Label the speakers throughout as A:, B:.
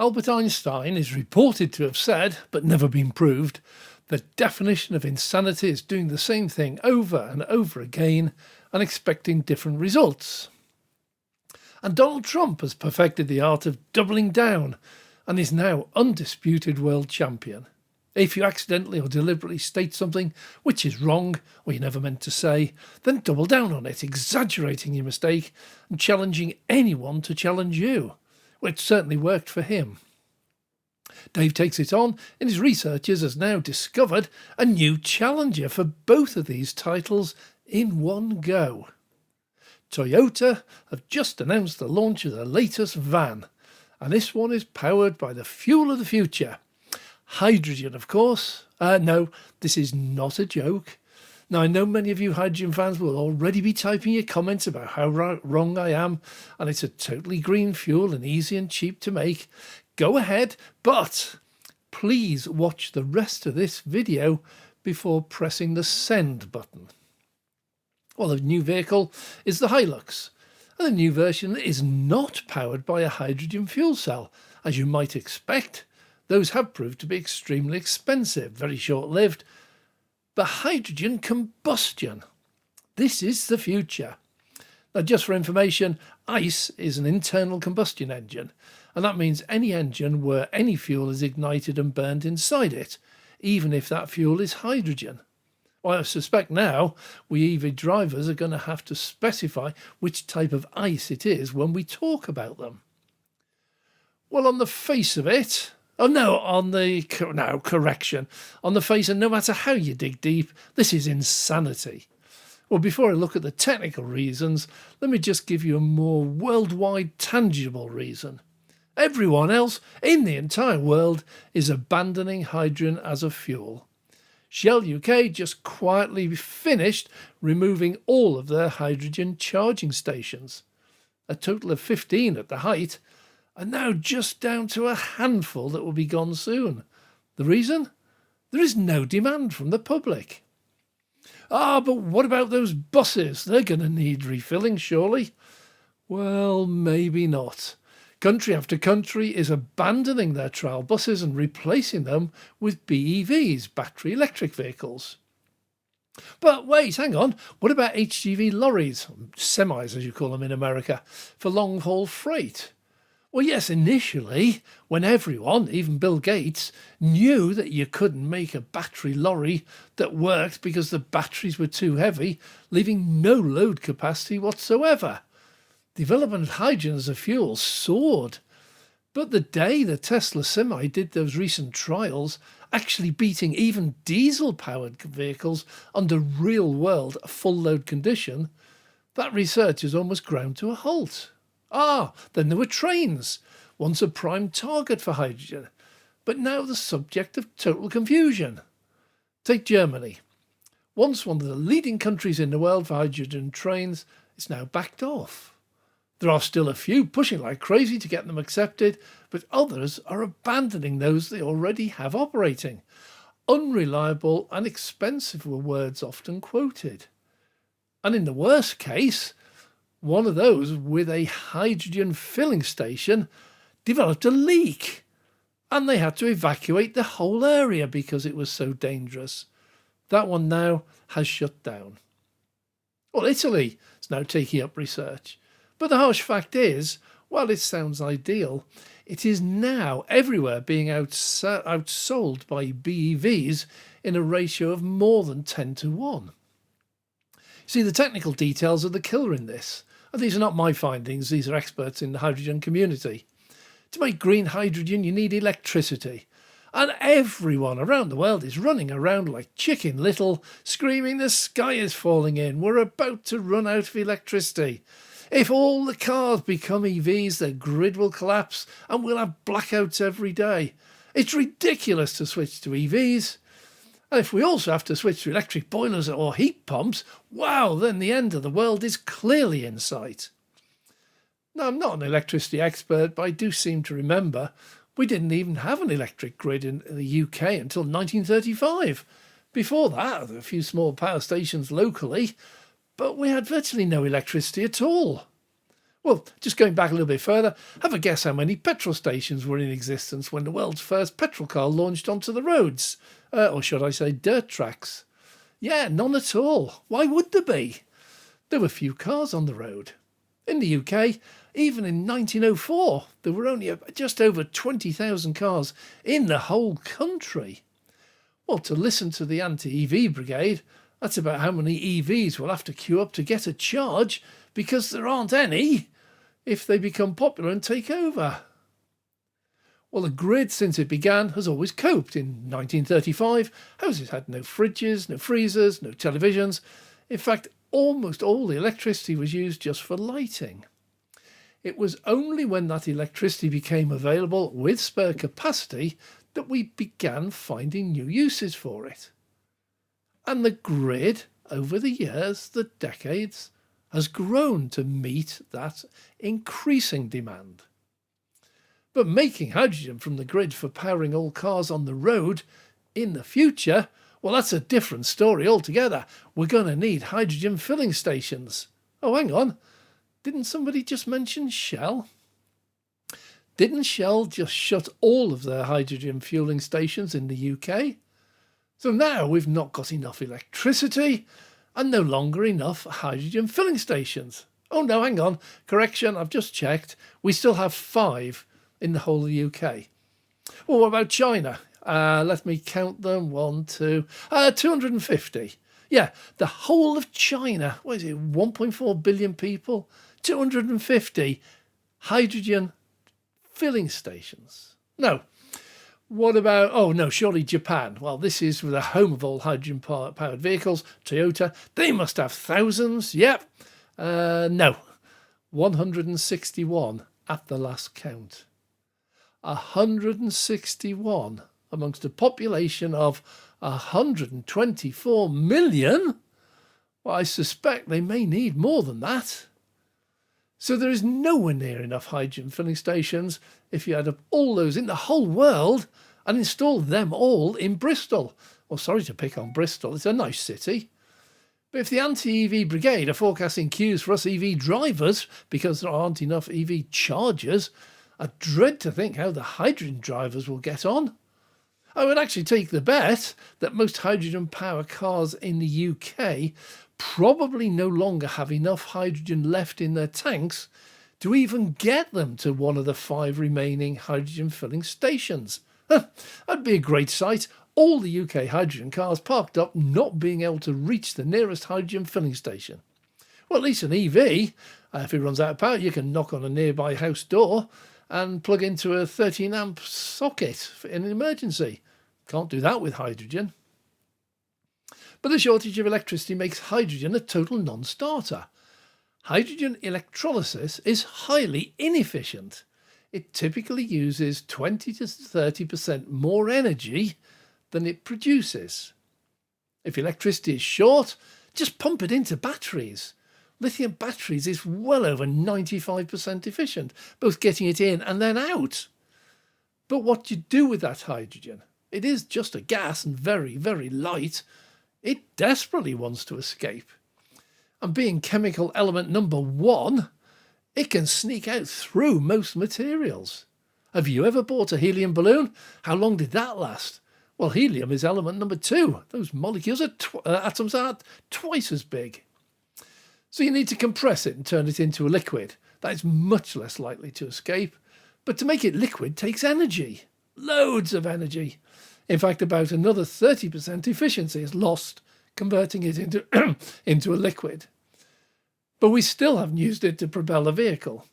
A: Albert Einstein is reported to have said, but never been proved, the definition of insanity is doing the same thing over and over again and expecting different results. And Donald Trump has perfected the art of doubling down and is now undisputed world champion. If you accidentally or deliberately state something which is wrong or you never meant to say, then double down on it, exaggerating your mistake and challenging anyone to challenge you. Well, it certainly worked for him. Dave takes it on, and his researchers has now discovered a new challenger for both of these titles in one go. Toyota have just announced the launch of their latest van, and this one is powered by the fuel of the future. Hydrogen, of course. No, this is not a joke. Now, I know many of you hydrogen fans will already be typing your comments about how wrong I am, and it's a totally green fuel and easy and cheap to make. Go ahead, but please watch the rest of this video before pressing the send button. Well, the new vehicle is the Hilux, and the new version is not powered by a hydrogen fuel cell, as you might expect. Those have proved to be extremely expensive, very short-lived. But hydrogen combustion, this is the future. Now, just for information, ICE is an internal combustion engine, and that means any engine where any fuel is ignited and burned inside it, even if that fuel is hydrogen. Well, I suspect now we EV drivers are going to have to specify which type of ICE it is when we talk about them. Well, on the face of it, correction. On the face, and no matter how you dig deep, this is insanity. Well, before I look at the technical reasons, let me just give you a more worldwide tangible reason. Everyone else in the entire world is abandoning hydrogen as a fuel. Shell UK just quietly finished removing all of their hydrogen charging stations. A total of 15 at the height, and now just down to a handful that will be gone soon. The reason? There is no demand from the public. But what about those buses? They're going to need refilling, surely? Well, maybe not. Country after country is abandoning their trial buses and replacing them with BEVs, battery electric vehicles. But wait, hang on. What about HGV lorries, semis as you call them in America, for long-haul freight? Well, yes, initially, when everyone, even Bill Gates, knew that you couldn't make a battery lorry that worked because the batteries were too heavy, leaving no load capacity whatsoever. Development of hydrogen as a fuel soared. But the day the Tesla Semi did those recent trials, actually beating even diesel-powered vehicles under real-world full-load condition, that research is almost ground to a halt. Then there were trains, once a prime target for hydrogen, but now the subject of total confusion. Take Germany. Once one of the leading countries in the world for hydrogen trains, it's now backed off. There are still a few pushing like crazy to get them accepted, but others are abandoning those they already have operating. Unreliable and expensive were words often quoted. And in the worst case, one of those with a hydrogen filling station developed a leak, and they had to evacuate the whole area because it was so dangerous. That one now has shut down. Well, Italy is now taking up research. But the harsh fact is, while it sounds ideal, it is now everywhere being outsold by BEVs in a ratio of more than 10-1. See, the technical details are the killer in this. And these are not my findings, these are experts in the hydrogen community. To make green hydrogen, you need electricity. And everyone around the world is running around like Chicken Little, screaming the sky is falling in, we're about to run out of electricity. If all the cars become EVs, the grid will collapse and we'll have blackouts every day. It's ridiculous to switch to EVs. And if we also have to switch to electric boilers or heat pumps, wow, then the end of the world is clearly in sight. Now, I'm not an electricity expert, but I do seem to remember we didn't even have an electric grid in the UK until 1935. Before that, a few small power stations locally, but we had virtually no electricity at all. Well, just going back a little bit further, have a guess how many petrol stations were in existence when the world's first petrol car launched onto the roads? Or should I say dirt tracks? Yeah, none at all. Why would there be? There were few cars on the road. In the UK, even in 1904, there were only just over 20,000 cars in the whole country. Well, to listen to the anti-EV brigade, that's about how many EVs will have to queue up to get a charge, because there aren't any if they become popular and take over. Well, the grid, since it began, has always coped. In 1935, houses had no fridges, no freezers, no televisions. In fact, almost all the electricity was used just for lighting. It was only when that electricity became available with spare capacity that we began finding new uses for it. And the grid, over the years, the decades, has grown to meet that increasing demand. But making hydrogen from the grid for powering all cars on the road in the future, well, that's a different story altogether. We're going to need hydrogen filling stations. Oh, hang on. Didn't somebody just mention Shell? Didn't Shell just shut all of their hydrogen fueling stations in the UK? So now we've not got enough electricity and no longer enough hydrogen filling stations. Oh no, hang on. Correction, I've just checked. We still have 5 in the whole of the UK. Well, what about China? Let me count them. 250. Yeah, the whole of China. What is it, 1.4 billion people? 250 hydrogen filling stations. No. What about, oh no, surely Japan. Well, this is the home of all hydrogen-powered vehicles. Toyota, they must have thousands. Yep. No. 161 at the last count. 161 amongst a population of 124 million? Well, I suspect they may need more than that. So there is nowhere near enough hydrogen filling stations if you add up all those in the whole world and install them all in Bristol. Well, sorry to pick on Bristol, it's a nice city. But if the anti-EV brigade are forecasting queues for us EV drivers because there aren't enough EV chargers, I dread to think how the hydrogen drivers will get on. I would actually take the bet that most hydrogen power cars in the UK probably no longer have enough hydrogen left in their tanks to even get them to one of the 5 remaining hydrogen filling stations. That'd be a great sight. All the UK hydrogen cars parked up, not being able to reach the nearest hydrogen filling station. Well, at least an EV, if it runs out of power, you can knock on a nearby house door and plug into a 13 amp socket in an emergency. Can't do that with hydrogen. But the shortage of electricity makes hydrogen a total non-starter. Hydrogen electrolysis is highly inefficient. It typically uses 20 to 30% more energy than it produces. If electricity is short, just pump it into batteries. Lithium batteries is well over 95% efficient, both getting it in and then out. But what do you do with that hydrogen? It is just a gas and very, very light. It desperately wants to escape. And being chemical element number 1, it can sneak out through most materials. Have you ever bought a helium balloon? How long did that last? Well, helium is element number 2. Those molecules atoms are twice as big. So you need to compress it and turn it into a liquid. That is much less likely to escape. But to make it liquid takes energy. Loads of energy. In fact, about another 30% efficiency is lost converting it into a liquid. But we still haven't used it to propel a vehicle.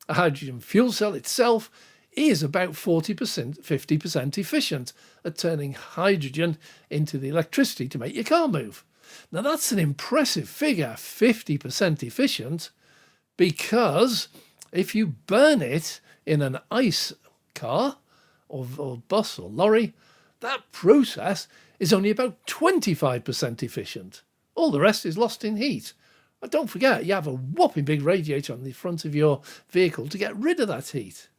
A: A hydrogen fuel cell itself is about 50% efficient at turning hydrogen into the electricity to make your car move. Now that's an impressive figure, 50% efficient, because if you burn it in an ICE car or bus or lorry, that process is only about 25% efficient. All the rest is lost in heat. But don't forget, you have a whopping big radiator on the front of your vehicle to get rid of that heat.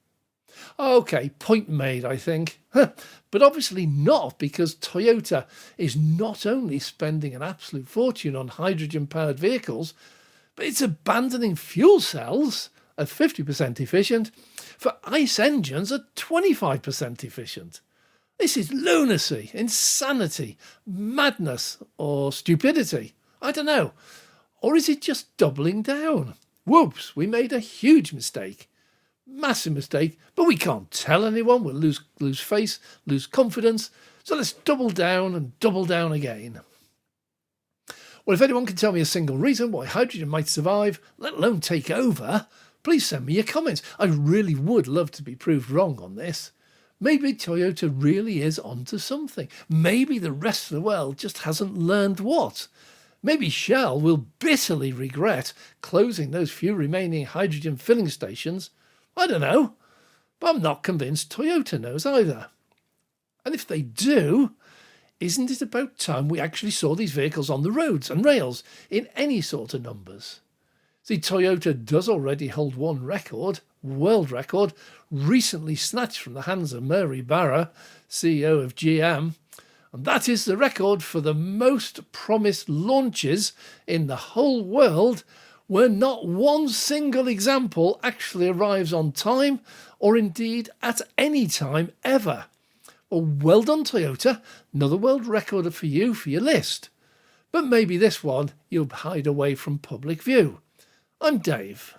A: Okay, point made, I think. But obviously not, because Toyota is not only spending an absolute fortune on hydrogen-powered vehicles, but it's abandoning fuel cells at 50% efficient, for ICE engines at 25% efficient. This is lunacy, insanity, madness, or stupidity. I don't know. Or is it just doubling down? Whoops, we made a huge mistake. Massive mistake, but we can't tell anyone. We'll lose face, lose confidence. So let's double down and double down again. Well, if anyone can tell me a single reason why hydrogen might survive, let alone take over, please send me your comments. I really would love to be proved wrong on this. Maybe Toyota really is onto something. Maybe the rest of the world just hasn't learned what. Maybe Shell will bitterly regret closing those few remaining hydrogen filling stations. I don't know, but I'm not convinced Toyota knows either. And if they do, isn't it about time we actually saw these vehicles on the roads and rails in any sort of numbers? See, Toyota does already hold one record, world record, recently snatched from the hands of Murray Barra, CEO of GM, and that is the record for the most promised launches in the whole world where not one single example actually arrives on time or indeed at any time ever. Well done, Toyota. Another world record for you for your list. But maybe this one you'll hide away from public view. I'm Dave.